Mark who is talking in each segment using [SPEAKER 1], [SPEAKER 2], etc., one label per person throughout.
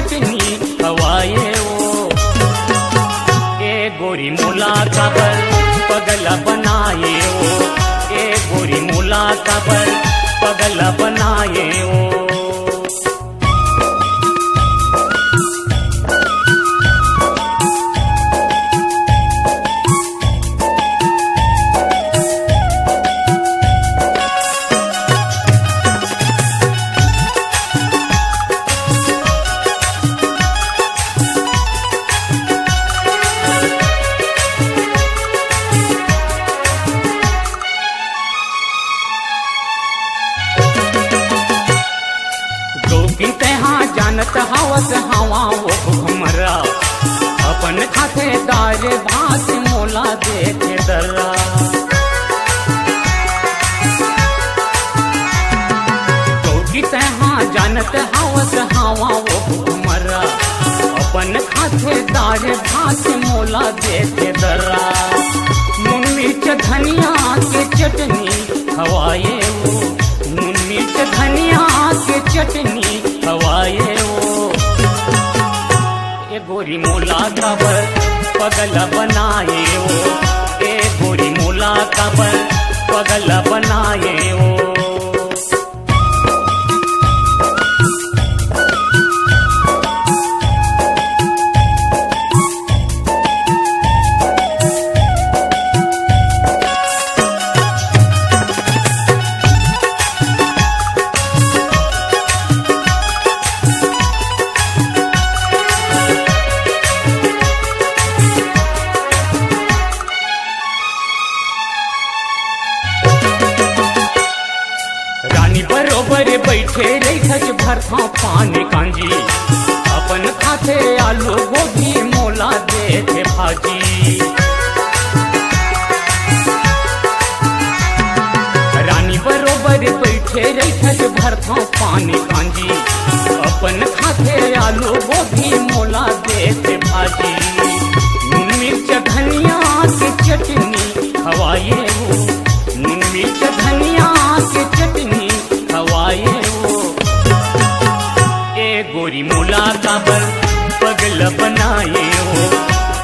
[SPEAKER 1] चटनी खवाए वो। ए गोरी मोला काबर पगला बनाए वो। ए गोरी मोला काबर पगला बनाए वो। जानत हवस हवा वो हमरा अपन खातेदार भात मोला देखे दर्रा। तो की तहाँ जानत हवस हवा वो हमरा अपन खातेदार भात मोला देखे दर्रा। नून मिर्च धनिया के चटनी खवाए वो। नून मिर्च धनिया के चटनी खवाए वो। ए गोरी मोला काबर पगला बनाए वो। ए गोरी मोला काबर पगला बनाए वो। बरोबर बैठे रैखज भरथा पानी कांजी अपन खाते आलू गोभी मोला देखे भाजी। रानी बरोबर बैठे रैखज भरथा पानी कांजी अपन खाते आलू गोभी मोला देखे भाजी। नून मिर्च धनिया के चटनी खवाए वो। नून मिर्च धनिया के चटनी खवाए वो। ए गोरी मोला काबर पगला बनाए वो।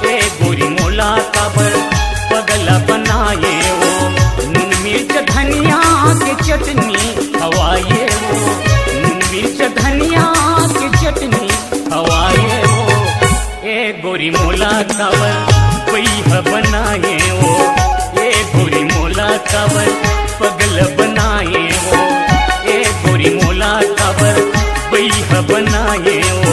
[SPEAKER 1] ए गोरी मोला काबर पगला बनाए वो। नून मिर्च धनिया के चटनी खवाए वो। नून मिर्च धनिया के चटनी खवाए वो। ए गोरी मोला काबर पैहा बनाए वो। ए गोरी मोला काबर पगला बनाए वो। गोरी मोला काबर पैहा बनाए वो।